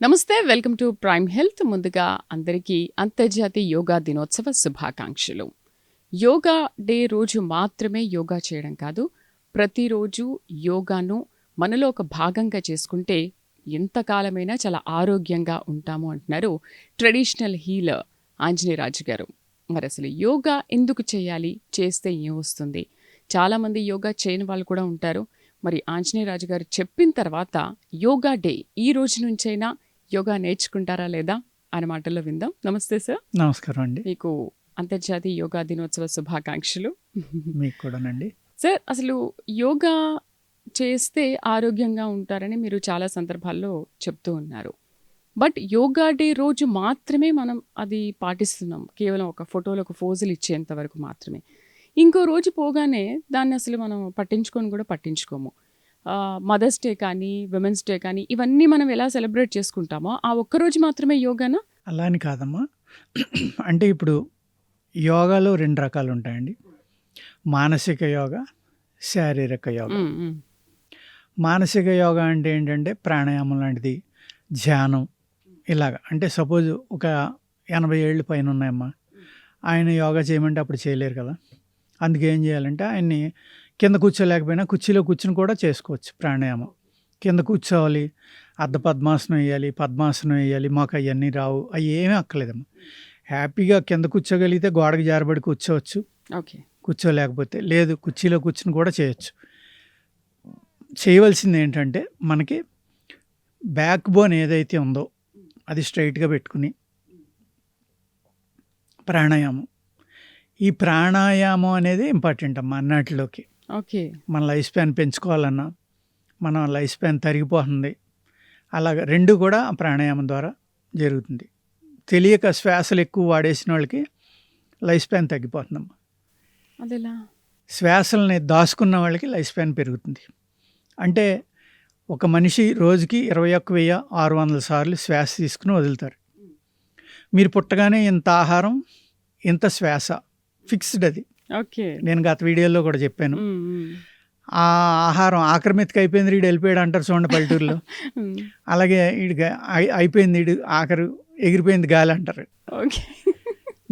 నమస్తే, welcome to prime health. ముందుగా అందరికీ అంతర్జాతీయ యోగా దినోత్సవ శుభాకాంక్షలు. యోగా డే రోజు మాత్రమే యోగా చేయడం కాదు, ప్రతిరోజు యోగాను మనలో ఒక భాగంగా చేసుకుంటే ఎంతకాలమైనా చాలా ఆరోగ్యంగా ఉంటాము అంటున్నారు ట్రెడిషనల్ హీలర్ ఆంజనేయరాజు గారు. మరి అసలు యోగా ఎందుకు చేయాలి, చేస్తే ఏమొస్తుంది? చాలామంది యోగా చేయని వాళ్ళు కూడా ఉంటారు. మరి ఆంజనేయరాజు గారు చెప్పిన తర్వాత యోగా డే ఈ రోజు నుంచైనా యోగా నేర్చుకుంటారా లేదా అనే మాటల్లో విందాం. నమస్తే సార్. నమస్కారం అండి. మీకు అంతర్జాతీయ యోగా దినోత్సవ శుభాకాంక్షలు. మీకు కూడానండి. సార్, అసలు యోగా చేస్తే ఆరోగ్యంగా ఉంటారని మీరు చాలా సందర్భాల్లో చెప్తూ ఉన్నారు. బట్ యోగా డే రోజు మాత్రమే మనం అది పాటిస్తున్నాం, కేవలం ఒక ఫోటోలో ఒక ఫోజులు ఇచ్చేంత వరకు మాత్రమే. ఇంకో రోజు పోగానే దాన్ని అసలు మనం పట్టించుకొని కూడా పట్టించుకోము. మదర్స్ డే కానీ, విమెన్స్ డే కానీ, ఇవన్నీ మనం ఎలా సెలబ్రేట్ చేసుకుంటామో ఆ ఒక్కరోజు మాత్రమే యోగానా? అలా అని కాదమ్మా. అంటే ఇప్పుడు యోగాలో 2 రకాలు ఉంటాయండి. మానసిక యోగా, శారీరక యోగా. మానసిక యోగా అంటే ఏంటంటే ప్రాణాయామం లాంటిది, ధ్యానం ఇలాగ. అంటే సపోజ్ ఒక 80 ఏళ్ళు పైన ఉన్నాయమ్మా, ఆయన యోగా చేయమంటే అప్పుడు చేయలేరు కదా. అందుకే ఏం చేయాలంటే ఆయన్ని కింద కూర్చోలేకపోయినా కుర్చీలో కూర్చుని కూడా చేసుకోవచ్చు ప్రాణాయామం. కింద కూర్చోవాలి, పద్మాసనం వేయాలి, పద్మాసనం వేయాలి, మాకు అవన్నీ రావు, అవి ఏమీ అక్కర్లేదమ్మా. హ్యాపీగా కింద కూర్చోగలిగితే గోడకు జారబడి కూర్చోవచ్చు. ఓకే. కూర్చోలేకపోతే లేదు, కుర్చీలో కూర్చుని కూడా చేయొచ్చు. చేయవలసింది ఏంటంటే మనకి బ్యాక్ బోన్ ఏదైతే ఉందో అది స్ట్రైట్గా పెట్టుకుని ప్రాణాయామం. ఈ ప్రాణాయామం అనేది ఇంపార్టెంట్ అమ్మా అన్నిటిలోకి. ఓకే. మన లైఫ్ స్పాన్ పెంచుకోవాలన్నా, మన లైఫ్ స్పాన్ తరిగిపోతుంది, అలాగ 2 కూడా ప్రాణాయామం ద్వారా జరుగుతుంది. తెలియక శ్వాసలు ఎక్కువ వాడేసిన వాళ్ళకి లైఫ్ స్పాన్ తగ్గిపోతుందమ్మా. అదెలా? శ్వాసల్ని దాచుకున్న వాళ్ళకి లైఫ్ స్పాన్ పెరుగుతుంది. అంటే ఒక మనిషి రోజుకి 21,600 సార్లు శ్వాస తీసుకుని వదులుతారు. మీరు పుట్టగానే ఇంత ఆహారం, ఇంత శ్వాస ఫిక్స్డ్. అది ఓకే. నేను గత వీడియోలో కూడా చెప్పాను. ఆ ఆహారం ఆక్రమితకి అయిపోయింది, వీడు వెళ్ళిపోయాడు అంటారు చూడండి పల్లెటూరులో. అలాగే వీడికి అయిపోయింది, వీడు ఆఖరు ఎగిరిపోయింది గాలి అంటారు.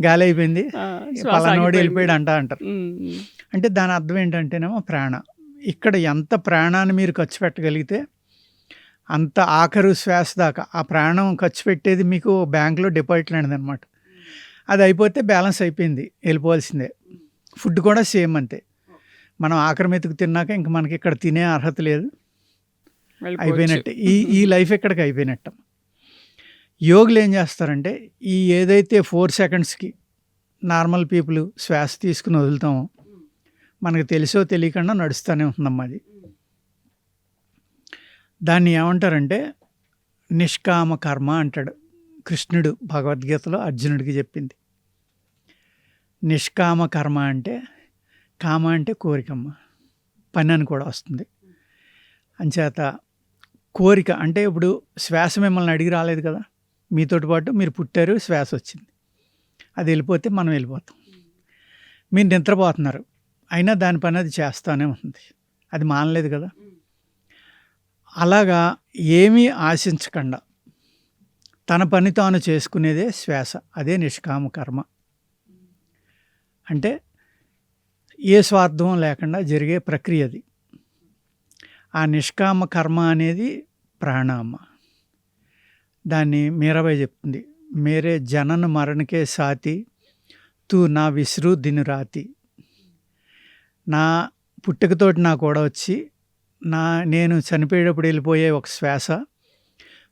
గాలి అయిపోయింది, పలానోడు వెళ్ళిపోయాడు అంటారు. అంటే దాని అర్థం ఏంటంటేనేమో ప్రాణ. ఇక్కడ ఎంత ప్రాణాన్ని మీరు ఖర్చు పెట్టగలిగితే అంత ఆఖరు శ్వాస దాకా ఆ ప్రాణం ఖర్చు పెట్టేది మీకు బ్యాంకులో డిపాజిట్ లాంటిది అనమాట. అది అయిపోతే బ్యాలెన్స్ అయిపోయింది, వెళ్ళిపోవాల్సిందే. ఫుడ్ కూడా సేమ్ అంతే. మనం ఆక్రమితకు తిన్నాక ఇంక మనకి ఇక్కడ తినే అర్హత లేదు, అయిపోయినట్టే. ఈ లైఫ్ ఇక్కడికి అయిపోయినట్టు. యోగులు ఏం చేస్తారంటే ఈ ఏదైతే 4 సెకండ్స్కి నార్మల్ పీపుల్ శ్వాస తీసుకుని వదులుతామో మనకు తెలిసో తెలియకుండా నడుస్తూనే ఉంటుందమ్మా. అది దాన్ని ఏమంటారంటే నిష్కామ కర్మ అంటాడు కృష్ణుడు భగవద్గీతలో అర్జునుడికి చెప్పింది. నిష్కామ కర్మ అంటే, కామ అంటే కోరికమ్మ, పని అని కూడా వస్తుంది. అంచేత కోరిక అంటే ఇప్పుడు శ్వాస మిమ్మల్ని అడిగి రాలేదు కదా, మీతోటి పాటు మీరు పుట్టారు, శ్వాస వచ్చింది, అది వెళ్ళిపోతే మనం వెళ్ళిపోతాం. మీరు నిద్రపోతున్నారు, అయినా దాని పని అది చేస్తూనే ఉంది, అది మానలేదు కదా. అలాగా ఏమీ ఆశించకుండా తన పని తాను చేసుకునేదే శ్వాస, అదే నిష్కామ కర్మ. అంటే ఏ స్వార్థం లేకుండా జరిగే ప్రక్రియ అది. ఆ నిష్కామ కర్మ అనేది ప్రాణామ. దాన్ని మీరాబాయి చెప్తుంది, మేరే జనన మరణకే సాతి తూ నా విశ్రు దిను రాతి. నా పుట్టుకతోటి నా కూడా వచ్చి నేను చనిపోయేటప్పుడు వెళ్ళిపోయే ఒక శ్వాస,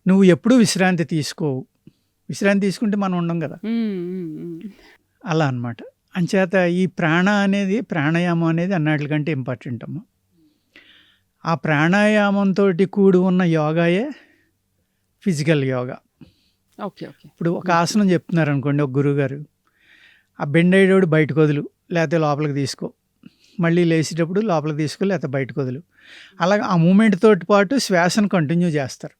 నువ్వు ఎప్పుడూ విశ్రాంతి తీసుకోవు. విశ్రాంతి తీసుకుంటే మనం ఉండం కదా, అలా అన్నమాట. అంచేత ఈ ప్రాణాయామం అనేది అన్నిటికంటే ఇంపార్టెంట్ అమ్మ. ఆ ప్రాణాయామంతో కూడి ఉన్న యోగాయే ఫిజికల్ యోగా. ఓకే. ఓకే. ఇప్పుడు ఒక ఆసనం చెప్తున్నారు అనుకోండి ఒక గురువుగారు, ఆ బెండ్ అయ్యేటప్పుడు బయటకు వదులు, లేకపోతే లోపలికి తీసుకో, మళ్ళీ లేచేటప్పుడు లోపలికి తీసుకో, లేకపోతే బయటకు వదులు. అలాగే ఆ మూమెంట్ తోటి పాటు శ్వాసను కంటిన్యూ చేస్తారు.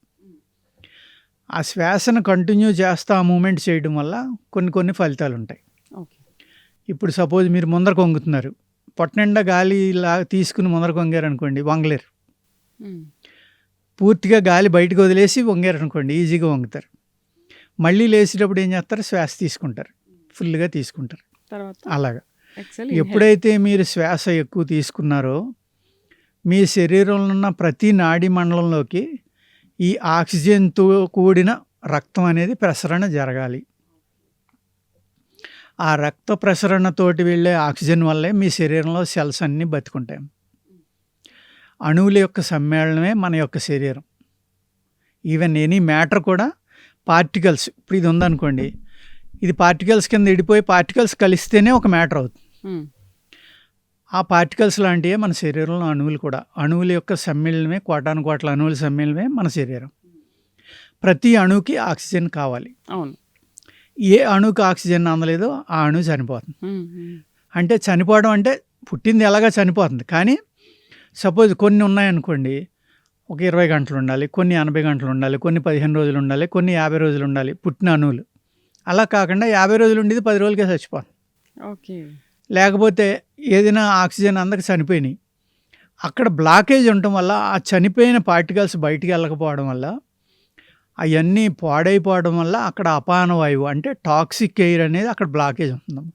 ఆ శ్వాసను కంటిన్యూ చేస్తూ ఆ మూమెంట్ చేయడం వల్ల కొన్ని ఫలితాలు ఉంటాయి. ఇప్పుడు సపోజ్ మీరు ముందర కొంగుతున్నారు, పొట్ట నిండా గాలి ఇలా తీసుకుని ముందర కొంగారు అనుకోండి, వంగలేరు. పూర్తిగా గాలి బయటకు వదిలేసి వంగారనుకోండి, ఈజీగా వంగుతారు. మళ్ళీ లేచేటప్పుడు ఏం చేస్తారు, శ్వాస తీసుకుంటారు, ఫుల్గా తీసుకుంటారు. తర్వాత అలాగా ఎక్సెల్ ఎప్పుడైతే మీరు శ్వాస ఎక్కువ తీసుకున్నారో మీ శరీరంలో ఉన్న ప్రతి నాడీ మండలంలోకి ఈ ఆక్సిజన్తో కూడిన రక్తం అనేది ప్రసరణ జరగాలి. ఆ రక్త ప్రసరణతోటి వెళ్ళే ఆక్సిజన్ వల్లే మీ శరీరంలో సెల్స్ అన్నీ బతికుంటాయి. అణువుల యొక్క సమ్మేళనమే మన యొక్క శరీరం. ఈవెన్ ఎనీ మ్యాటర్ కూడా పార్టికల్స్, ఇప్పుడు ఇది ఉందనుకోండి, ఇది పార్టికల్స్ కింద విడిపోయి పార్టికల్స్ కలిస్తేనే ఒక మ్యాటర్ అవుతుంది. ఆ పార్టికల్స్ లాంటివే మన శరీరంలో అణువులు కూడా. అణువుల యొక్క సమ్మేళనమే, కోటాను కోట్ల అణువుల సమ్మేళనమే మన శరీరం. ప్రతి అణువుకి ఆక్సిజన్ కావాలి. అవును. ఏ అణువుకి ఆక్సిజన్ అందలేదో ఆ అణువు చనిపోతుంది. అంటే చనిపోవడం అంటే పుట్టింది ఎలాగా చనిపోతుంది, కానీ సపోజ్ కొన్ని ఉన్నాయనుకోండి, ఒక 20 గంటలు ఉండాలి, కొన్ని 80 గంటలు ఉండాలి, కొన్ని 15 రోజులు ఉండాలి, కొన్ని 50 రోజులు ఉండాలి పుట్టిన అణువులు. అలా కాకుండా 50 రోజులు ఉండేది 10 రోజులకే చచ్చిపోతుంది. ఓకే. లేకపోతే ఏదైనా ఆక్సిజన్ అందక చనిపోయినాయి, అక్కడ బ్లాకేజ్ ఉండటం వల్ల ఆ చనిపోయిన పార్టికల్స్ బయటికి వెళ్ళకపోవడం వల్ల, అవన్నీ పాడైపోవడం వల్ల అక్కడ అపాన వాయువు అంటే టాక్సిక్ ఎయిర్ అనేది అక్కడ బ్లాకేజ్ ఉంటుంది.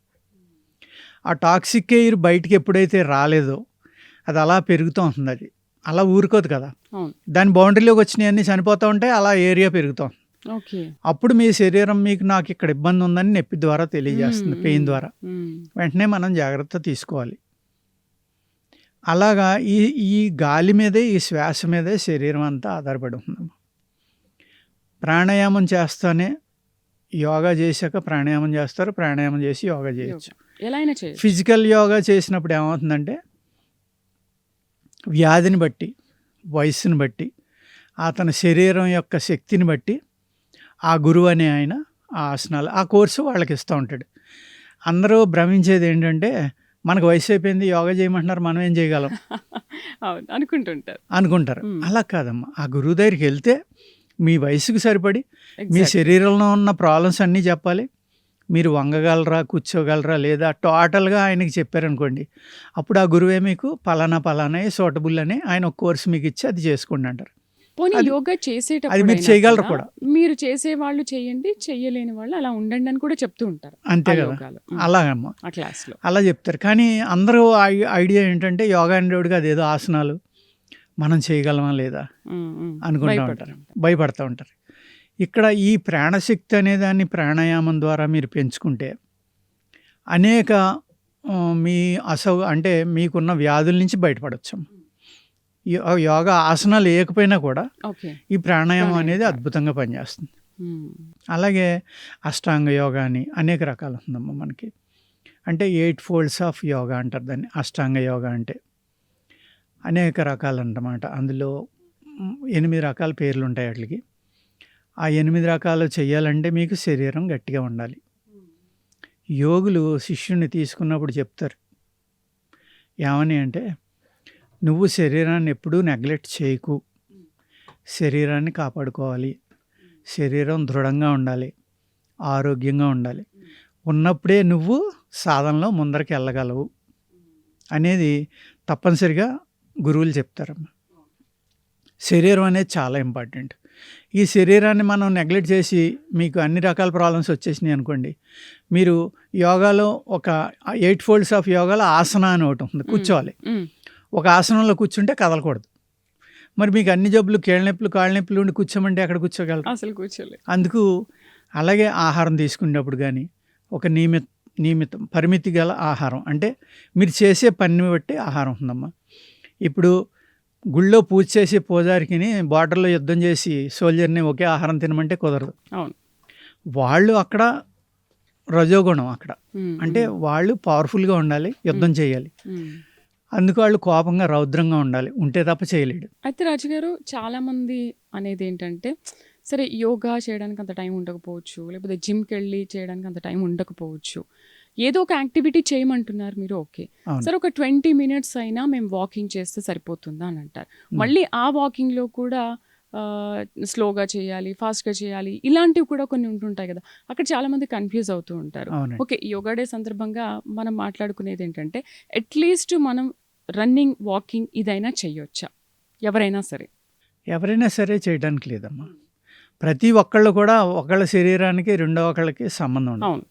ఆ టాక్సిక్ ఎయిర్ బయటికి ఎప్పుడైతే రాలేదో అది అలా పెరుగుతూ ఉంటుంది. అది అలా ఊరుకోదు కదా, దాని బౌండరీలోకి వచ్చినాయి అన్నీ చనిపోతూ ఉంటాయి, అలా ఏరియా పెరుగుతూ ఉంటుంది. అప్పుడు మీ శరీరం మీకు నాకు ఇక్కడ ఇబ్బంది ఉందని నొప్పి ద్వారా తెలియజేస్తుంది, పెయిన్ ద్వారా. వెంటనే మనం జాగ్రత్త తీసుకోవాలి. అలాగా ఈ గాలి మీదే, ఈ శ్వాస మీదే శరీరం అంతా ఆధారపడి ఉంటుంది. ప్రాణాయామం చేస్తానే, యోగా చేశాక ప్రాణాయామం చేస్తారు, ప్రాణాయామం చేసి యోగా చేయొచ్చు. ఫిజికల్ యోగా చేసినప్పుడు ఏమవుతుందంటే వ్యాధిని బట్టి, వయస్సుని బట్టి, అతని శరీరం యొక్క శక్తిని బట్టి ఆ గురువు అనే ఆయన ఆ ఆసనాలు, ఆ కోర్సు వాళ్ళకి ఇస్తూ ఉంటాడు. అందరూ భ్రమించేది ఏంటంటే మనకు వయసు అయిపోయింది, యోగా చేయమంటున్నారు, మనం ఏం చేయగలం అనుకుంటారు. అలా కాదమ్మా, ఆ గురువు దగ్గరికి వెళ్తే మీ వయసుకు సరిపడి మీ శరీరంలో ఉన్న ప్రాబ్లమ్స్ అన్నీ చెప్పాలి. మీరు వంగగలరా, కూర్చోగలరా లేదా టోటల్గా ఆయనకి చెప్పారనుకోండి, అప్పుడు ఆ గురువే మీకు పలానా పలానా సూటబుల్ అని ఆయన ఒక కోర్సు మీకు ఇచ్చి అది చేసుకోండి అంటారు. యోగా చేసేటప్పుడు అది మీరు చేయగలరు కూడా. మీరు చేసే వాళ్ళు చేయండి, చెయ్యలేని వాళ్ళు అలా ఉండండి అని కూడా చెప్తూ ఉంటారు. అంతే కదా, అలాగమ్మా అలా చెప్తారు. కానీ అందరూ ఐడియా ఏంటంటే యోగా అనేవాడికి అదేదో ఆసనాలు మనం చేయగలమా లేదా అనుకుంటూ ఉంటారు, భయపడుతూ ఉంటారు. ఇక్కడ ఈ ప్రాణశక్తి అనే దాన్ని ప్రాణాయామం ద్వారా మీరు పెంచుకుంటే అనేక మీ అంటే మీకున్న వ్యాధుల నుంచి బయటపడవచ్చు. యోగా ఆసనాలు వేయకపోయినా కూడా ఈ ప్రాణాయామం అనేది అద్భుతంగా పనిచేస్తుంది. అలాగే అష్టాంగ యోగా అని అనేక రకాలు ఉందమ్మా మనకి. అంటే 8 folds ఆఫ్ యోగా అంటారు దాన్ని. అష్టాంగ యోగా అంటే అనేక రకాలు అన్నమాట. అందులో 8 రకాల పేర్లు ఉంటాయి వాటికి. ఆ 8 రకాలు చేయాలంటే మీకు శరీరం గట్టిగా ఉండాలి. యోగులు శిష్యుని తీసుకున్నప్పుడు చెప్తారు ఏమని అంటే, నువ్వు శరీరాన్ని ఎప్పుడూ నెగ్లెక్ట్ చేయకు, శరీరాన్ని కాపాడుకోవాలి, శరీరం దృఢంగా ఉండాలి, ఆరోగ్యంగా ఉండాలి, ఉన్నప్పుడే నువ్వు సాధనలో ముందరికి వెళ్ళగలవు అనేది తప్పనిసరిగా గురువులు చెప్తారమ్మా. శరీరం అనేది చాలా ఇంపార్టెంట్. ఈ శరీరాన్ని మనం నెగ్లెక్ట్ చేసి మీకు అన్ని రకాల ప్రాబ్లమ్స్ వచ్చేసినాయి అనుకోండి, మీరు యోగాలో ఒక 8 folds ఆఫ్ యోగాలో ఆసన అని ఒకటి ఉంది, కూర్చోవాలి. ఒక ఆసనంలో కూర్చుంటే కదలకూడదు. మరి మీకు అన్ని జబ్బులు, కీళ్ళ నొప్పులు, కాళ్ళ నొప్పులు ఉండి కూర్చోమంటే ఎక్కడ కూర్చోగలరు, అసలు కూర్చోలేదు. అందుకు అలాగే ఆహారం తీసుకునేటప్పుడు కానీ ఒక నియమితం పరిమితి గల ఆహారం, అంటే మీరు చేసే పనిని బట్టి ఆహారం ఉందమ్మా. ఇప్పుడు గుళ్ళో పూజ చేసి పూజారికి బార్డర్లో యుద్ధం చేసి సోల్జర్ని ఒకే ఆహారం తినమంటే కుదరదు. వాళ్ళు అక్కడ రజోగుణం, అక్కడ అంటే వాళ్ళు పవర్ఫుల్గా ఉండాలి, యుద్ధం చేయాలి. అందుకు వాళ్ళు కోపంగా రౌద్రంగా ఉండాలి, ఉంటే తప్ప చేయలేడు. అయితే రాజుగారు, చాలామంది అనేది ఏంటంటే, సరే యోగా చేయడానికి అంత టైం ఉండకపోవచ్చు, లేకపోతే జిమ్కి వెళ్ళి చేయడానికి అంత టైం ఉండకపోవచ్చు, ఏదో ఒక యాక్టివిటీ చేయమంటున్నారు మీరు. ఓకే, సరే ఒక 20 minutes అయినా మేము వాకింగ్ చేస్తే సరిపోతుందా అని అంటారు. మళ్ళీ ఆ వాకింగ్లో కూడా స్లోగా చేయాలి, ఫాస్ట్గా చేయాలి, ఇలాంటివి కూడా కొన్ని ఉంటుంటాయి కదా. అక్కడ చాలామంది కన్ఫ్యూజ్ అవుతూ ఉంటారు. ఓకే, యోగా డే సందర్భంగా మనం మాట్లాడుకునేది ఏంటంటే, అట్లీస్ట్ మనం రన్నింగ్, వాకింగ్ ఇదైనా చెయ్యొచ్చా ఎవరైనా సరే? ఎవరైనా సరే చేయడానికి లేదమ్మా. ప్రతి ఒక్కళ్ళు కూడా ఒకళ్ళ శరీరానికి రెండో ఒకళ్ళకి సంబంధం ఉండదు. అవును.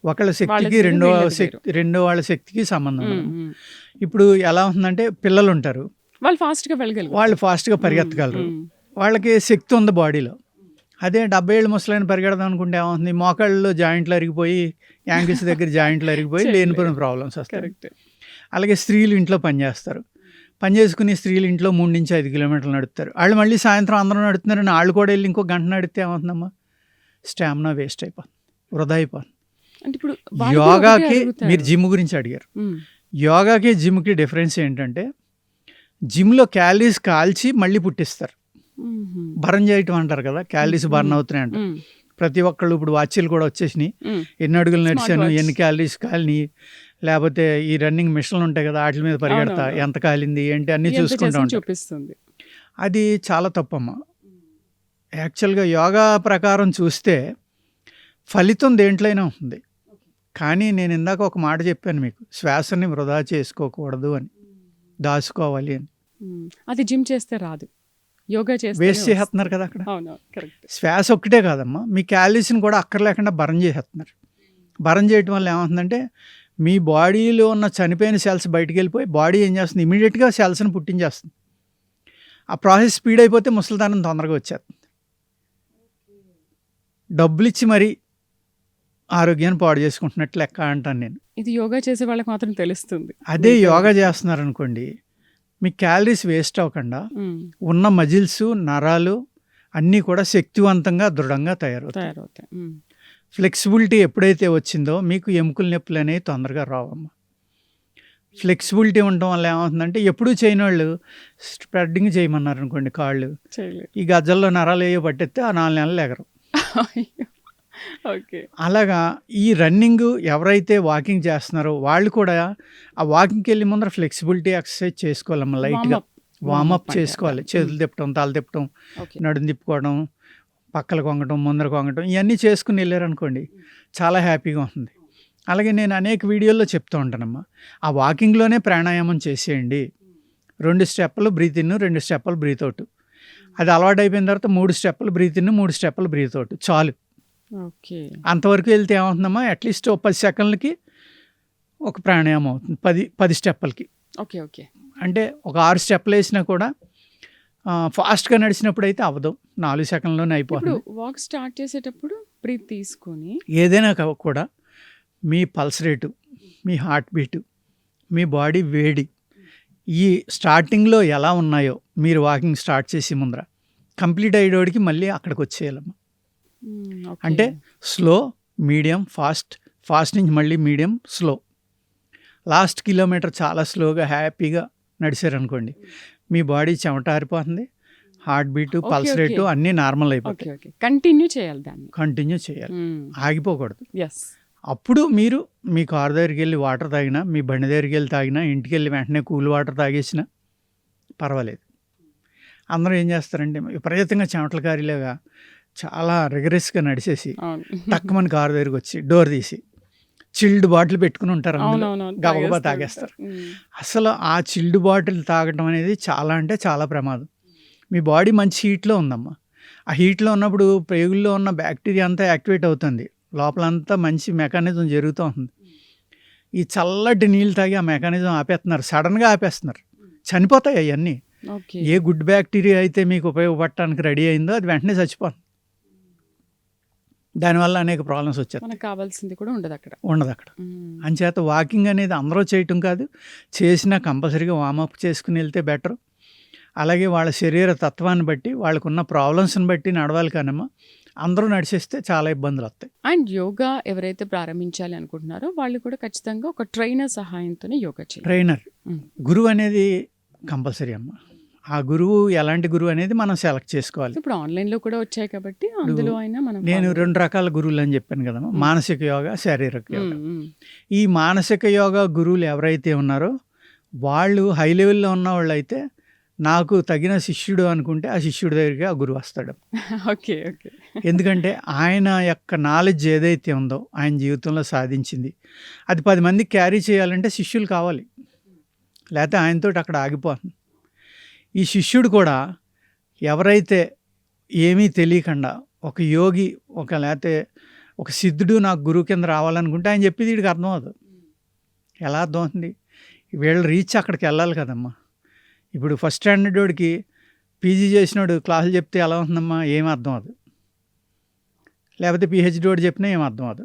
ఒకళ్ళ శక్తికి వాళ్ళది రెండో వీళ్ళది శక్తి రెండో వాళ్ళ శక్తికి సంబంధం ఉండదు. ఉమ్. ఇప్పుడు ఎలా ఉందంటే పిల్లలు ఉంటారు, వాళ్ళు ఫాస్ట్గా వెళ్ళగలరు. వాళ్ళు ఫాస్ట్గా పరిగెత్తగలరు, వాళ్ళకి శక్తి ఉంది బాడీలో. అదే 70 ఏళ్ళు ముసలైన పరిగెడదాం అనుకుంటే ఏమవుతుంది, మోకాళ్ళలో జాయింట్లు అరిగిపోయి, యాంకిల్స్ దగ్గర జాయింట్లు అరిగిపోయి లేనిపోయిన ప్రాబ్లమ్స్ వస్తాయి. కరెక్ట్. అలాగే స్త్రీలు ఇంట్లో పనిచేస్తారు, పని చేసుకుని స్త్రీలు ఇంట్లో 3 నుంచి 5 కిలోమీటర్లు నడుపుతారు. వాళ్ళు మళ్ళీ సాయంత్రం అందరూ నడుపుతున్నారని వాళ్ళు కూడా వెళ్ళి ఇంకో గంట నడిపితే ఏమవుతుందమ్మా, స్టామినా వేస్ట్ అయిపోతుంది, వృధా అయిపోతుంది. అంటే ఇప్పుడు వాళ్ళు కూడా యోగాకి ఒకటే అడుగుతారు. మీరు జిమ్ గురించి అడిగారు. ఉమ్. యోగాకి జిమ్కి డిఫరెన్స్ ఏంటంటే జిమ్లో క్యాలరీస్ కాల్చి మళ్ళీ పుట్టిస్తారు. ఉమ్. బర్న్ చేయటం అంటారు కదా, క్యాలరీస్ బర్న్ అవుతున్నాయి అంటారు. ఉమ్. ప్రతి ఒక్కళ్ళు ఇప్పుడు వాచీలు కూడా వచ్చేసినాయి, ఉమ్. ఎన్ని అడుగులు Smart నడిచాను, watch. ఎన్ని క్యాలరీస్ కాలిని, లేకపోతే ఈ రన్నింగ్ మిషన్లు ఉంటాయి కదా వాటి మీద పరిగెడతా అవునవును. ఎంత కాలింది ఏంటి అన్నీ ఎంత చూసుకుంటూ చేసామో ఉంటాం. చూపిస్తుంది. అది చాలా తప్పమ్మా. యాక్చువల్గా యోగా ప్రకారం చూస్తే ఫలితం దేంట్లోనే ఉంటుంది. కానీ నేను ఇందాక ఒక మాట చెప్పాను మీకు, శ్వాసని వృధా చేసుకోకూడదు అని, దాచుకోవాలి అని. ఉమ్. అది జిమ్ చేస్తే రాదు, యోగా చేస్తే వేస్ట్ చేసేస్తున్నారు కదా అక్కడ. అవును, కరెక్ట్. శ్వాస ఒక్కటే కాదమ్మా, మీ క్యాలరీస్ని కూడా అక్కర్లేకుండా బర్న్ చేసేస్తున్నారు. బర్న్ చేయటం వల్ల ఏమవుతుందంటే మీ బాడీలో ఉన్న చనిపోయిన సెల్స్ బయటికి వెళ్ళిపోయి బాడీ ఏం చేస్తుంది, ఇమీడియట్గా సెల్స్ని పుట్టించేస్తుంది. ఆ ప్రాసెస్ స్పీడ్ అయిపోతే ముసలితనం తొందరగా వచ్చేస్తుంది. డబ్బులు ఇచ్చి మరీ ఆరోగ్యాన్ని పాడు చేసుకుంటున్నట్టు లెక్క అంటాను నేను. ఇది యోగా చేసే వాళ్ళకి మాత్రం తెలుస్తుంది. అదే యోగా చేస్తున్నారు అనుకోండి, మీ క్యాలరీస్ వేస్ట్ అవ్వకుండా ఉమ్. ఉన్న మజిల్స్, నరాలు అన్నీ కూడా శక్తివంతంగా దృఢంగా తయారవుతాయి. తయారవుతాయి. ఉమ్. ఫ్లెక్సిబిలిటీ ఎప్పుడైతే వచ్చిందో మీకు ఎముకల నొప్పులు అనేవి తొందరగా రావమ్మా. ఫ్లెక్సిబిలిటీ ఉండటం వల్ల ఏమవుతుందంటే ఎప్పుడూ చేయని వాళ్ళు స్ప్రెడ్డింగ్ చేయమన్నారు అనుకోండి, కాళ్ళు చేయలేదు. ఈ గజ్జల్లో నరాలు ఏవో పట్టేస్తే ఆ 4 నెలలు ఎగరు. ఓకే. అలాగా ఈ రన్నింగ్ ఎవరైతే వాకింగ్ చేస్తున్నారో వాళ్ళు కూడా ఆ వాకింగ్కి వెళ్ళి ముందర ఫ్లెక్సిబిలిటీ ఎక్సర్సైజ్ చేసుకోవాలమ్మా. లైట్గా వార్మప్ చేసుకోవాలి. చేతులు తిప్పడం, తల తిప్పడం, ఓకే. నడుము తిప్పుకోవడం, పక్కలు కొంగటం, ముందర కొంగటం, ఇవన్నీ చేసుకుని వెళ్ళారనుకోండి చాలా హ్యాపీగా ఉంటుంది. అలాగే నేను అనేక వీడియోల్లో చెప్తూ ఉంటానమ్మా, ఆ వాకింగ్లోనే ప్రాణాయామం చేసేయండి. 2 స్టెప్పులు బ్రీత్ ఇన్, 2 స్టెప్పులు బ్రీత్ అవుట్. అది అలవాటు అయిపోయిన తర్వాత 3 స్టెప్పులు బ్రీత్ ఇన్, 3 స్టెప్పులు బ్రీత్ అవుట్ చాలు. ఓకే. అంతవరకు వెళ్తే ఏమవుతుందమ్మా, అట్లీస్ట్ 10 సెకండ్లకి ఒక ప్రాణాయామం అవుతుంది. 10 స్టెప్పులకి. ఓకే. ఓకే. అంటే ఒక 6 స్టెప్పులు వేసినా కూడా ఫాస్ట్గా నడిచినప్పుడు అయితే అవ్వదు, 4 సెకండ్లోనే ఇప్పుడు అయిపోతుంది. వాక్ స్టార్ట్ చేసేటప్పుడు బ్రీత్ తీసుకొని ఏదైనా కూడా మీ పల్స్ రేటు, మీ హార్ట్ బీటు, మీ బాడీ వేడి ఈ స్టార్టింగ్లో ఎలా ఉన్నాయో మీరు వాకింగ్ స్టార్ట్ చేసి ముందర కంప్లీట్ అయ్యేటోడికి మళ్ళీ అక్కడికి వచ్చేయాలమ్మా. ఓకే. అంటే స్లో, మీడియం, ఫాస్ట్ నుంచి మళ్ళీ మీడియం, స్లో. లాస్ట్ కిలోమీటర్ చాలా స్లోగా హ్యాపీగా నడిచారనుకోండి, మీ బాడీ చెమట ఆరిపోతుంది, heart beat, okay, pulse okay. Rate అన్నీ నార్మల్ ఓకే. అయిపోతాయి. ఓకే. కంటిన్యూ చేయాలి దాన్ని. కంటిన్యూ చేయాలి, ఆగిపోకూడదు. ఎస్. అప్పుడు మీరు మీ కారు దగ్గరికి వెళ్ళి వాటర్ తాగినా, మీ బండి దగ్గరికి వెళ్ళి తాగినా, ఇంటికి వెళ్ళి వెంటనే కూల్ వాటర్ తాగేసినా పర్వాలేదు. అందరూ ఏం చేస్తారంటే విపరీతంగా చెమటల కారిలాగా చాలా రిగరస్గా నడిచేసి అవును. టక్కుమని కారు దగ్గరికి వచ్చి డోర్ తీసి చిల్డ్ బాటిల్ పెట్టుకుని ఉంటారు, అందులో అవునవును. గబగబా తాగేస్తారు. అసలు ఆ చిల్డ్ బాటిల్ తాగటం అనేది చాలా అంటే చాలా ప్రమాదం. మీ బాడీ మంచి హీట్లో ఉందమ్మా, ఆ హీట్లో ఉన్నప్పుడు ప్రేగుల్లో ఉన్న బ్యాక్టీరియా అంతా యాక్టివేట్ అవుతుంది, లోపలంతా మంచి మెకానిజం జరుగుతూ ఉంటుంది. ఈ చల్లటి నీళ్ళు తాగి ఆ మెకానిజం ఆపేస్తున్నారు, సడన్గా ఆపేస్తున్నారు, చనిపోతాయి అవన్నీ. ఓకే. ఏ గుడ్ బ్యాక్టీరియా అయితే మీకు ఉపయోగపడటానికి రెడీ అయిందో అది వెంటనే చచ్చిపోతుంది. దానివల్ల అనేక ప్రాబ్లమ్స్ వచ్చాయి, మనకు కావాల్సింది కూడా ఉండదు అక్కడ. ఉండదు అక్కడ. అంచేత వాకింగ్ అనేది అందరూ చేయటం కాదు, చేసినా కంపల్సరీగా వార్మప్ చేసుకుని వెళ్తే బెటర్. అలాగే వాళ్ళ శరీర తత్వాన్ని బట్టి, వాళ్ళకున్న ప్రాబ్లమ్స్ని బట్టి నడవాలి. కానమ్మా అందరూ నడిచేస్తే చాలా ఇబ్బందులు వస్తాయి. అండ్ యోగా ఎవరైతే ప్రారంభించాలి అనుకుంటున్నారో వాళ్ళు కూడా ఖచ్చితంగా ఒక ట్రైనర్ సహాయంతోనే యోగా చేయాలి. ట్రైనర్, గురువు అనేది కంపల్సరీ అమ్మ. ఆ గురువు ఎలాంటి గురువు అనేది మనం సెలెక్ట్ చేసుకోవాలి. ఇప్పుడు ఆన్లైన్లో కూడా వచ్చాయి కాబట్టి అందులో అయినా మనం నేను 2 రకాల గురువులు అని చెప్పాను కదమ్మా, మానసిక యోగా, శారీరక యోగా. ఈ మానసిక యోగా గురువులు ఎవరైతే ఉన్నారో వాళ్ళు హై లెవెల్లో ఉన్న వాళ్ళు అయితే నాకు తగిన శిష్యుడు అనుకుంటే ఆ శిష్యుడి దగ్గరికి ఆ గురువు వస్తాడు. ఓకే. ఓకే. ఎందుకంటే ఆయన యొక్క నాలెడ్జ్ ఏదైతే ఉందో ఆయన జీవితంలో సాధించింది అది 10 మందికి క్యారీ చేయాలంటే శిష్యులు కావాలి, లేకపోతే ఆయనతో అక్కడ ఆగిపోతుంది. ఈ శిష్యుడు కూడా ఎవరైతే ఏమీ తెలియకుండా ఒక యోగి లేకపోతే ఒక సిద్ధుడు నాకు గురువు కింద రావాలనుకుంటే ఆయన చెప్పేది వీడికి అర్థం అవుతుంది. ఎలా అర్థం అవుతుంది? వీళ్ళు రీచ్ అక్కడికి వెళ్ళాలి కదమ్మా. ఇప్పుడు ఫస్ట్ స్టాండర్డ్ వాడికి పీజీ చేసినోడు క్లాసులు చెప్తే ఎలా ఉంటుందమ్మా? ఏం అర్థం అవ్వదు. లేకపోతే పిహెచ్డి వాడు చెప్పినా ఏం అర్థం అవ్వదు.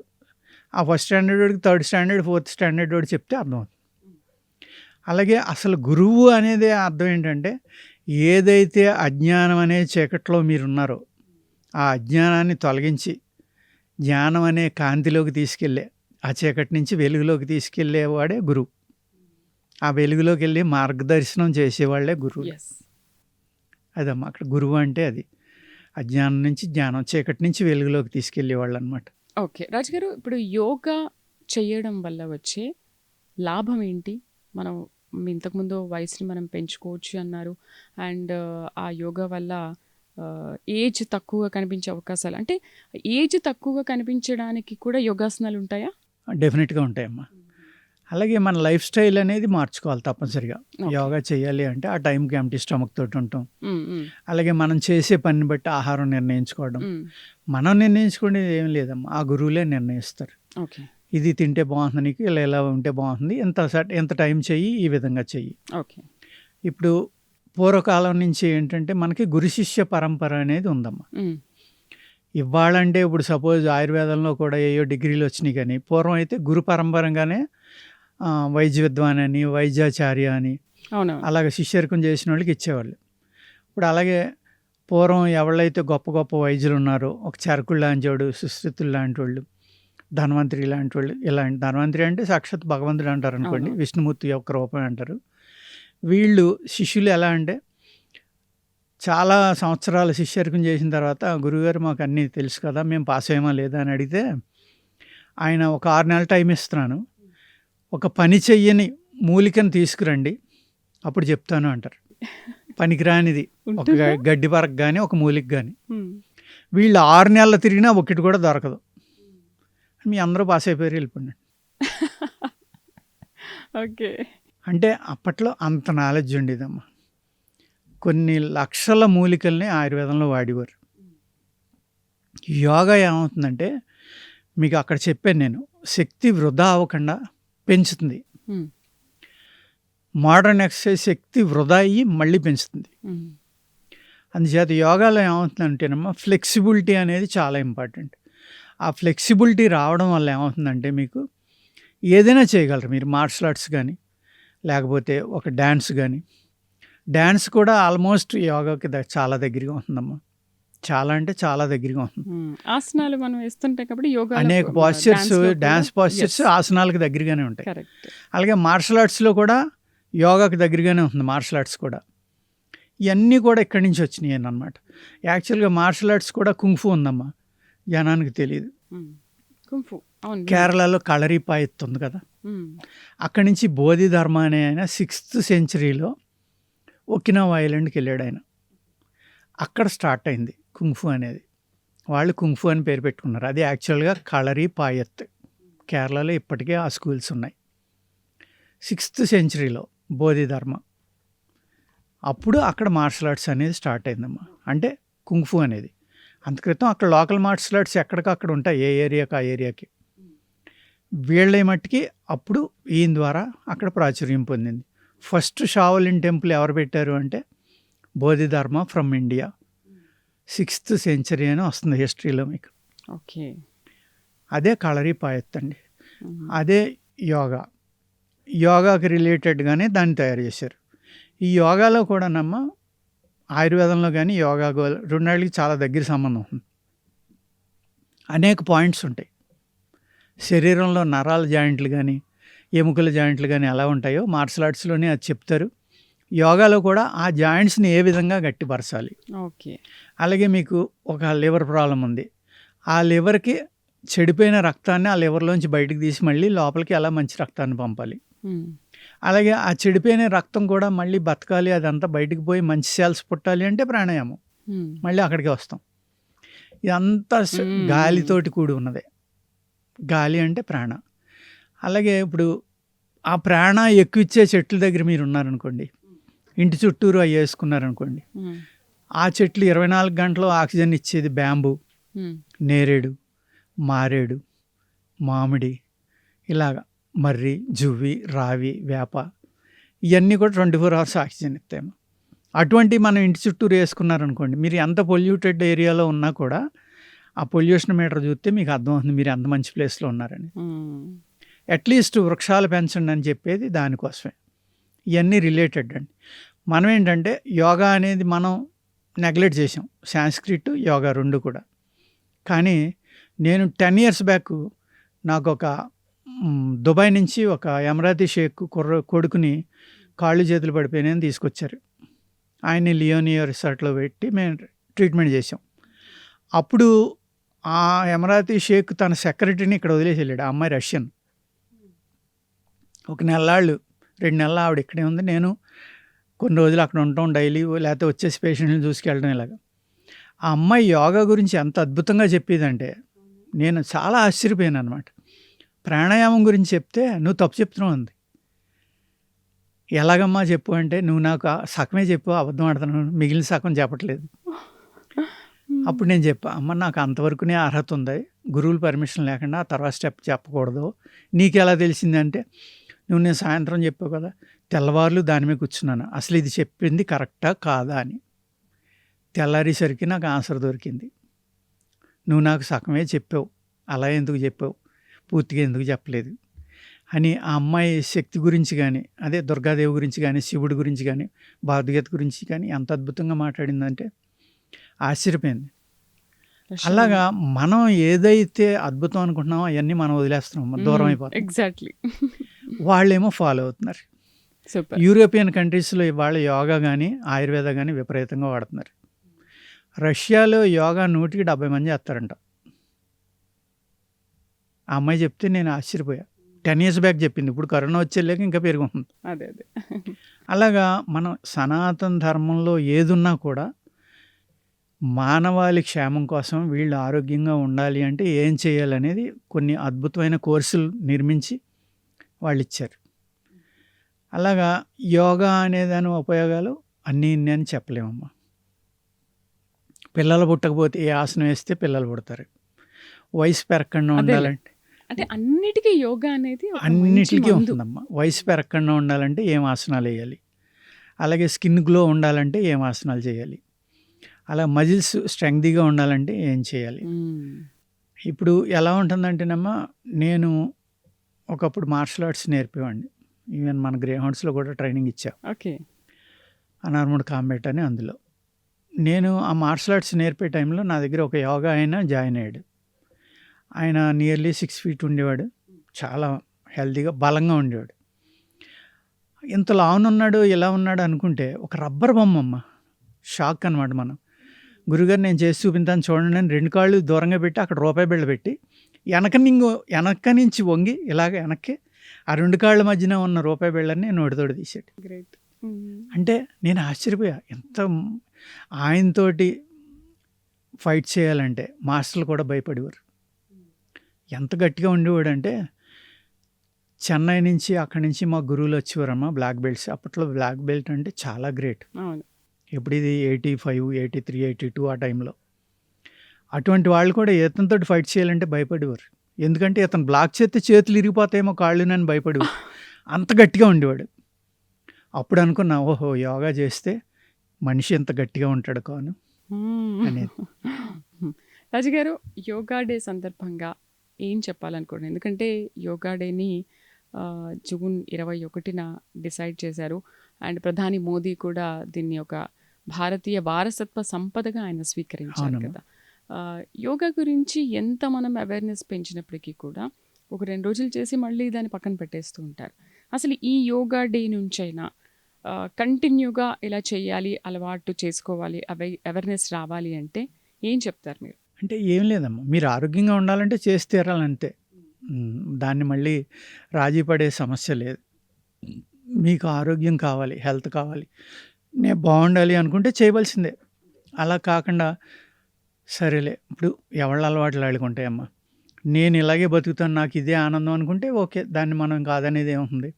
ఆ ఫస్ట్ స్టాండర్డ్ వాడికి థర్డ్ స్టాండర్డ్ ఫోర్త్ స్టాండర్డ్ వాడు చెప్తే అర్థం అవుతుంది. అలాగే అసలు గురువు అనేది అర్థం ఏంటంటే, ఏదైతే అజ్ఞానం అనే చీకట్లో మీరున్నారో ఆ అజ్ఞానాన్ని తొలగించి జ్ఞానం అనే కాంతిలోకి తీసుకెళ్ళే, ఆ చీకటి నుంచి వెలుగులోకి తీసుకెళ్ళేవాడే గురువు. ఆ వెలుగులోకి వెళ్ళి మార్గదర్శనం చేసేవాళ్లే గురువు. అదమ్మా అక్కడ గురువు అంటే అది. అజ్ఞానం నుంచి జ్ఞానం, చీకటి నుంచి వెలుగులోకి తీసుకెళ్ళేవాళ్ళు అనమాట. ఓకే రాజుగారు, ఇప్పుడు యోగా చేయడం వల్ల వచ్చే లాభం ఏంటి? మనం ఇంతకుముందు వయసుని మనం పెంచుకోవచ్చు అన్నారు. అండ్ ఆ యోగా వల్ల ఏజ్ తక్కువగా కనిపించే అవకాశాలు, అంటే ఏజ్ తక్కువగా కనిపించడానికి కూడా యోగాసనాలు ఉంటాయా? డెఫినెట్గా ఉంటాయమ్మా. అలాగే మన లైఫ్ స్టైల్ అనేది మార్చుకోవాలి తప్పనిసరిగా. యోగా చేయాలి అంటే ఆ టైంకి ఎంటీ స్టమక్ తోటి ఉంటాం. అలాగే మనం చేసే పని బట్టి ఆహారం నిర్ణయించుకోవడం. మనం నిర్ణయించుకునేది ఏం లేదమ్మా, ఆ గురువులే నిర్ణయిస్తారు. ఇది తింటే బాగుంటుంది నీకు, ఇలా ఉంటే బాగుంటుంది, ఎంత టైం చెయ్యి, ఈ విధంగా చెయ్యి. ఇప్పుడు పూర్వకాలం నుంచి ఏంటంటే మనకి గురు శిష్య పరంపర అనేది ఉందమ్మా. ఇవ్వాలంటే ఇప్పుడు సపోజ్ ఆయుర్వేదంలో కూడా ఏయో డిగ్రీలు వచ్చినాయి, కానీ పూర్వం అయితే గురు పరంపరంగానే వైద్య విద్వాన్ అని, వైద్యాచార్య అని అలాగే శిష్యరికం చేసిన వాళ్ళకి ఇచ్చేవాళ్ళు. ఇప్పుడు అలాగే పూర్వం ఎవళ్ళైతే గొప్ప గొప్ప వైద్యులు ఉన్నారో, ఒక చరకుడు లాంటి వాడు, సుశ్రుతులు లాంటి వాళ్ళు, ధన్వంతరి లాంటి వాళ్ళు, ఇలాంటి ధన్వంతరి అంటే సాక్షాత్ భగవంతుడు అంటారు అనుకోండి, విష్ణుమూర్తి యొక్క రూపం అంటారు. వీళ్ళు శిష్యులు ఎలా అంటే చాలా సంవత్సరాల శిష్యరికం చేసిన తర్వాత, గురువుగారు మాకు అన్నీ తెలుసు కదా, మేము పాస్ అయ్యామా లేదా అని అడిగితే ఆయన ఒక 6 నెలల టైం ఇస్తున్నాను, ఒక పని చెయ్యని మూలికను తీసుకురండి అప్పుడు చెప్తాను అంటారు. పనికిరానిది ఒక గడ్డి పరక కానీ ఒక మూలిక కానీ. వీళ్ళు 6 నెలలు తిరిగినా ఒకటి కూడా దొరకదు. మీ అందరూ పాస్ అయిపోయారు, వెళ్ళిపోండి. ఓకే, అంటే అప్పట్లో అంత నాలెడ్జ్ ఉండేదమ్మా. కొన్ని లక్షల మూలికల్ని ఆయుర్వేదంలో వాడేవారు. యోగా ఏమవుతుందంటే మీకు అక్కడ చెప్పాను నేను, శక్తి వృధా అవ్వకుండా పెంచుతుంది. మోడర్న్ ఎక్సర్సైజ్ శక్తి వృధా అయ్యి మళ్ళీ పెంచుతుంది. అందుచేత యోగాలో ఏమవుతుందంటేనమ్మా ఫ్లెక్సిబిలిటీ అనేది చాలా ఇంపార్టెంట్. ఆ ఫ్లెక్సిబిలిటీ రావడం వల్ల ఏమవుతుందంటే మీకు ఏదైనా చేయగలరు మీరు. మార్షల్ ఆర్ట్స్ కానీ, లేకపోతే ఒక డ్యాన్స్ కానీ. డ్యాన్స్ కూడా ఆల్మోస్ట్ యోగాకి చాలా దగ్గరగా ఉంటుందమ్మా. చాలా అంటే చాలా దగ్గరగా ఉంటుంది. ఆసనాలు మనం వేస్తుంటాం కాబట్టి యోగా అనేక పాస్చర్స్, డ్యాన్స్ పాస్చర్స్ ఆసనాలకు దగ్గరగానే ఉంటాయి. అలాగే మార్షల్ ఆర్ట్స్లో కూడా యోగాకి దగ్గరగానే ఉంటుంది. మార్షల్ ఆర్ట్స్ కూడా ఇవన్నీ కూడా ఇక్కడి నుంచి వచ్చినాయి అన్నమాట. యాక్చువల్గా మార్షల్ ఆర్ట్స్ కూడా కుంఫు ఉందమ్మా, జనానికి తెలియదు. కేరళలో కళరిపాయత్ ఉంది కదా, అక్కడి నుంచి బోధిధర్మ అనే ఆయన 6th centuryలో ఒకినావా ఐలాండ్కి వెళ్ళాడు ఆయన. అక్కడ స్టార్ట్ అయింది కుంఫు అనేది. వాళ్ళు కుంఫు అని పేరు పెట్టుకున్నారు. అది యాక్చువల్గా కళరిపాయత్. కేరళలో ఇప్పటికే ఆ స్కూల్స్ ఉన్నాయి. 6th centuryలో బోధిధర్మ. అప్పుడు అక్కడ మార్షల్ ఆర్ట్స్ అనేది స్టార్ట్ అయిందమ్మా, అంటే కుంఫు అనేది. అంతక్రితం అక్కడ లోకల్ మార్షల్ ఆర్ట్స్ ఎక్కడికక్కడ ఉంటాయి, ఏ ఏరియాకి ఆ ఏరియాకి. వీళ్ళ మట్టికి అప్పుడు ఈయన ద్వారా అక్కడ ప్రాచుర్యం పొందింది. ఫస్ట్ షావలిన్ టెంపుల్ ఎవరు పెట్టారు అంటే Bodhidharma from India, 6th century అని వస్తుంది హిస్టరీలో మీకు. ఓకే, అదే కళరిపాయత్ అండి. అదే యోగా. యోగాకి రిలేటెడ్గానే దాన్ని తయారు చేశారు. ఈ యోగాలో కూడా ఆయుర్వేదంలో కానీ యోగా రెండాళ్ళకి చాలా దగ్గర సంబంధం ఉంది. అనేక పాయింట్స్ ఉంటాయి. శరీరంలో నరాల జాయింట్లు కానీ, ఎముకల జాయింట్లు కానీ ఎలా ఉంటాయో మార్షల్ ఆర్ట్స్లోనే అది చెప్తారు. యోగాలో కూడా ఆ జాయింట్స్ని ఏ విధంగా గట్టిపరచాలి. ఓకే, అలాగే మీకు ఒక లివర్ ప్రాబ్లం ఉంది, ఆ లివర్కి చెడిపోయిన రక్తాన్ని ఆ లివర్లోంచి బయటకు తీసి మళ్ళీ లోపలికి ఎలా మంచి రక్తాన్ని పంపాలి. అలాగే ఆ చెడిపోయిన రక్తం కూడా మళ్ళీ బతకాలి, అదంతా బయటకు పోయి మంచి సెల్స్ పుట్టాలి అంటే ప్రాణాయామం. మళ్ళీ అక్కడికి వస్తాం. ఇదంతా గాలితోటి కూడి ఉన్నదే. గాలి అంటే ప్రాణ. అలాగే ఇప్పుడు ఆ ప్రాణ ఎక్కువ ఇచ్చే చెట్ల దగ్గర మీరు ఉన్నారనుకోండి, ఇంటి చుట్టూరు అవి వేసుకున్నారనుకోండి, ఆ చెట్లు 24 గంటలు ఆక్సిజన్ ఇచ్చేది బ్యాంబూ, నేరేడు, మారేడు, మామిడి, ఇలాగ మర్రి, జువ్వి, రావి, వేప, ఇవన్నీ కూడా 24 అవర్స్ ఆక్సిజన్ ఇస్తాయమ్మా. అటువంటి మనం ఇంటి చుట్టూరు వేసుకున్నారనుకోండి, మీరు ఎంత పొల్యూటెడ్ ఏరియాలో ఉన్నా కూడా ఆ పొల్యూషన్ మీటర్ చూస్తే మీకు అర్థమవుతుంది మీరు ఎంత మంచి ప్లేస్లో ఉన్నారని. అట్లీస్ట్ వృక్షాలు పెంచండి అని చెప్పేది దానికోసమే. ఇవన్నీ రిలేటెడ్ అండి. మనం ఏంటంటే యోగా అనేది మనం నెగ్లెక్ట్ చేసాం, సాంస్క్రిట్ యోగా రెండు కూడా. కానీ నేను 10 years బ్యాక్ నాకు ఒక దుబాయ్ నుంచి ఒక ఎమరాతీ షేక్ కొడుకుని కాళ్ళు చేతులు పడిపోయినాయని తీసుకొచ్చారు. ఆయన్ని లియోనియో రిసార్ట్లో పెట్టి మేము ట్రీట్మెంట్ చేసాం. అప్పుడు ఆ ఎమరాతీ షేక్ తన సెక్రటరీని ఇక్కడ వదిలేసి వెళ్ళాడు. ఆ అమ్మాయి రష్యన్. ఒక 2 నెలలు ఆవిడ ఇక్కడే ఉంది. నేను కొన్ని రోజులు అక్కడ ఉంటాం డైలీ, లేకపోతే వచ్చేసి పేషెంట్ని చూసుకెళ్ళడం ఇలాగా. ఆ అమ్మాయి యోగా గురించి ఎంత అద్భుతంగా చెప్పేదంటే నేను చాలా ఆశ్చర్యపోయాను అనమాట. ప్రాణాయామం గురించి చెప్తే నువ్వు తప్పు చెప్తున్నావు అంది. ఎలాగమ్మా చెప్పు అంటే, నువ్వు నాకు సగమే చెప్పు, అబద్ధం ఆడుతున్నాను, మిగిలిన సగం చెప్పట్లేదు. అప్పుడు నేను చెప్పా, అమ్మ నాకు అంతవరకునే అర్హత ఉంది, గురువుల పర్మిషన్ లేకుండా ఆ తర్వాత స్టెప్ చెప్పకూడదు. నీకు ఎలా తెలిసిందంటే, నువ్వు నేను సాయంత్రం చెప్పావు కదా, తెల్లవారులు దాని మీద కూర్చున్నాను, అసలు ఇది చెప్పింది కరెక్టా కాదా అని. తెల్లారేసరికి నాకు ఆన్సర్ దొరికింది. నువ్వు నాకు సగమే చెప్పావు, అలా ఎందుకు చెప్పావు, పూర్తిగా ఎందుకు చెప్పలేదు అని. ఆ అమ్మాయి శక్తి గురించి కానీ, అదే దుర్గాదేవి గురించి కానీ, శివుడి గురించి కానీ, భగవద్గీత గురించి కానీ ఎంత అద్భుతంగా మాట్లాడిందంటే ఆశ్చర్యపోయింది. అలాగా మనం ఏదైతే అద్భుతం అనుకుంటున్నామో అవన్నీ మనం వదిలేస్తున్నాం, దూరం అయిపోతాం. ఎగ్జాక్ట్లీ. వాళ్ళేమో ఫాలో అవుతున్నారు. యూరోపియన్ కంట్రీస్లో ఇవాళ యోగా కానీ ఆయుర్వేద కానీ విపరీతంగా వాడుతున్నారు. రష్యాలో యోగా 170 మంది చేస్తారంట. ఆ అమ్మాయి చెప్తే నేను ఆశ్చర్యపోయా. 10 years బ్యాక్ చెప్పింది, ఇప్పుడు కరోనా వచ్చేలేక ఇంకా పెరుగుతుంది. అదే. అలాగా మనం సనాతన ధర్మంలో ఏదున్నా కూడా మానవాళి క్షేమం కోసం వీళ్ళు ఆరోగ్యంగా ఉండాలి అంటే ఏం చేయాలనేది కొన్ని అద్భుతమైన కోర్సులు నిర్మించి వాళ్ళు ఇచ్చారు. అలాగా యోగా అనేదాని ఉపయోగాలు అన్నీ ఇన్ని అని చెప్పలేమమ్మా. పిల్లలు పుట్టకపోతే ఏ ఆసనం వేస్తే పిల్లలు పుడతారు. వయసు పెరగకుండా ఉండాలంటే, అంటే అన్నిటికీ యోగా అనేది అన్నిటికీ ఉంటుందమ్మా. వయసు పెరగకుండా ఉండాలంటే ఏం ఆసనాలు వేయాలి, అలాగే స్కిన్ గ్లో ఉండాలంటే ఏం ఆసనాలు చేయాలి, అలా మజిల్స్ స్ట్రెంగ్తీగా ఉండాలంటే ఏం చేయాలి. ఇప్పుడు ఎలా ఉంటుందంటేనమ్మా, నేను ఒకప్పుడు మార్షల్ ఆర్ట్స్ నేర్పేవాడిని. ఈవెన్ మన గ్రే హౌండ్స్లో కూడా ట్రైనింగ్ ఇచ్చాం. ఓకే. అనార్మడ్ కాంబాట్ అని. అందులో నేను ఆ మార్షల్ ఆర్ట్స్ నేర్పే టైంలో నా దగ్గర ఒక యోగా ఆయన జాయిన్ అయ్యాడు. ఆయన నియర్లీ 6 feet ఉండేవాడు, చాలా హెల్తీగా బలంగా ఉండేవాడు. ఇంత లావునున్నాడు, ఇలా ఉన్నాడు అనుకుంటే ఒక రబ్బర్ బొమ్మమ్మ. షాక్ అనమాట. మనం గురుగారు నేను చేసి చూపించాను చూడండి అని 2 కాళ్ళు దూరంగా పెట్టి అక్కడ రూపాయి బిళ్ళ పెట్టి వెనక నుంచి వంగి ఇలాగ వెనక్కి ఆ 2 కాళ్ళ మధ్యన ఉన్న రూపాయి బిళ్ళని నోటితోటి తీసాడు. గ్రేట్. అంటే నేను ఆశ్చర్యపోయా. ఎంత ఆయనతోటి ఫైట్ చేయాలంటే మాస్టర్లు కూడా భయపడేవారు. ఎంత గట్టిగా ఉండేవాడు అంటే, చెన్నై నుంచి అక్కడి నుంచి మా గురువులు వచ్చేవారమ్మా, బ్లాక్ బెల్ట్స్. అప్పట్లో బ్లాక్ బెల్ట్ అంటే చాలా గ్రేట్. ఇప్పుడు ఇది 85, 83, 82 ఆ టైంలో. అటువంటి వాళ్ళు కూడా ఇతనితో ఫైట్ చేయాలంటే భయపడేవారు. ఎందుకంటే ఇతను బ్లాక్ చేస్తే చేతులు ఇరిగిపోతాయేమో కాళ్ళు అని భయపడేవారు. అంత గట్టిగా ఉండేవాడు. అప్పుడు అనుకున్నా, ఓహో యోగా చేస్తే మనిషి ఎంత గట్టిగా ఉంటాడు కాను అనేది. రాజుగారు, యోగా డే సందర్భంగా ఏం చెప్పాలనుకోండి? ఎందుకంటే యోగా డేని జూన్ 21న డిసైడ్ చేశారు. అండ్ ప్రధాని మోదీ కూడా దీన్ని ఒక భారతీయ వారసత్వ సంపదగా ఆయన స్వీకరించారు కదా. యోగా గురించి ఎంత మనం అవేర్నెస్ పెంచినప్పటికీ కూడా ఒక 2 రోజులు చేసి మళ్ళీ దాన్ని పక్కన పెట్టేస్తూ ఉంటారు. అసలు ఈ యోగా డే నుంచైనా కంటిన్యూగా ఇలా చేయాలి, అలవాటు చేసుకోవాలి, అవేర్నెస్ రావాలి అంటే ఏం చెప్తారు మీరు? అంటే ఏం లేదమ్మా, మీరు ఆరోగ్యంగా ఉండాలంటే చేసి తీరాలంతే. దాన్ని మళ్ళీ రాజీ పడే సమస్య లేదు. మీకు ఆరోగ్యం కావాలి, హెల్త్ కావాలి, నేను బాగుండాలి అనుకుంటే చేయవలసిందే. అలా కాకుండా సరేలే ఇప్పుడు ఎవళ్ళ అలవాట్లు వాళ్ళకుంటాయమ్మా, నేను ఇలాగే బతుకుతాను, నాకు ఇదే ఆనందం అనుకుంటే ఓకే, దాన్ని మనం కాదనేది ఏముంది.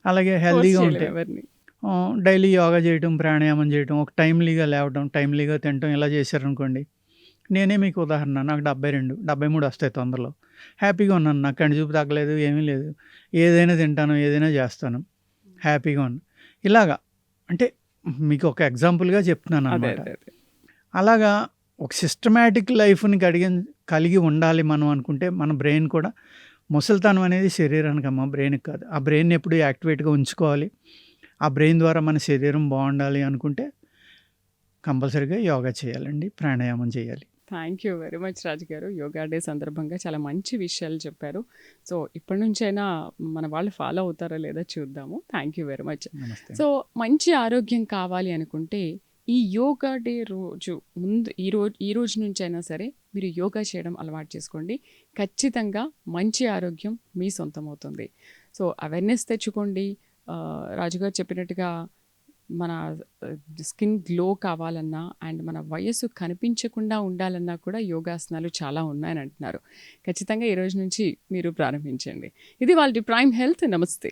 అలాగే హెల్తీగా ఉంటే డైలీ యోగా చేయటం, ప్రాణాయామం చేయటం, ఒక టైమ్లీగా లేవటం, టైమ్లీగా తినటం ఇలా చేశారనుకోండి. నేనే మీకు ఉదాహరణ, నాకు 72, 73 వస్తాయి తొందరలో. హ్యాపీగా ఉన్నాను. నాకు కంటి చూపు తగ్గలేదు, ఏమీ లేదు. ఏదైనా తింటాను, ఏదైనా చేస్తాను. హ్యాపీగా ఉన్నాను. ఇలాగా అంటే మీకు ఒక ఎగ్జాంపుల్‌గా చెప్తున్నాననమాట. అలాగా ఒక సిస్టమాటిక్ లైఫ్‌ని కలిగి ఉండాలి మనం అనుకుంటే, మన బ్రెయిన్ కూడా ముసలితనం అనేది శరీరానికమ్మా, బ్రెయిన్‌కి కాదు. ఆ బ్రెయిన్‌ని ఎప్పుడు యాక్టివేట్‌గా ఉంచుకోవాలి. ఆ బ్రెయిన్ ద్వారా మన శరీరం బాగుండాలి అనుకుంటే కంపల్సరీగా యోగా చేయాలండి, ప్రాణాయామం చేయాలి. థ్యాంక్ యూ వెరీ మచ్ రాజు గారు. యోగా డే సందర్భంగా చాలా మంచి విషయాలు చెప్పారు. సో ఇప్పటి నుంచైనా మన వాళ్ళు ఫాలో అవుతారో లేదో చూద్దాము. Thank you very much. నమస్తే. సో మంచి ఆరోగ్యం కావాలి అనుకుంటే ఈ యోగా డే రోజు ముందు ఈ రోజు నుంచైనా సరే మీరు యోగా చేయడం అలవాటు చేసుకోండి. ఖచ్చితంగా మంచి ఆరోగ్యం మీ సొంతమవుతుంది. సో అవేర్నెస్ తెచ్చుకోండి. రాజుగారు చెప్పినట్టుగా మన స్కిన్ గ్లో కావాలన్నా అండ్ మన వయస్సు కనిపించకుండా ఉండాలన్నా కూడా యోగాసనాలు చాలా ఉన్నాయని అంటున్నారు. ఖచ్చితంగా ఈ రోజు నుంచి మీరు ప్రారంభించండి. ఇది వాళ్ళ ప్రైమ్ హెల్త్. నమస్తే.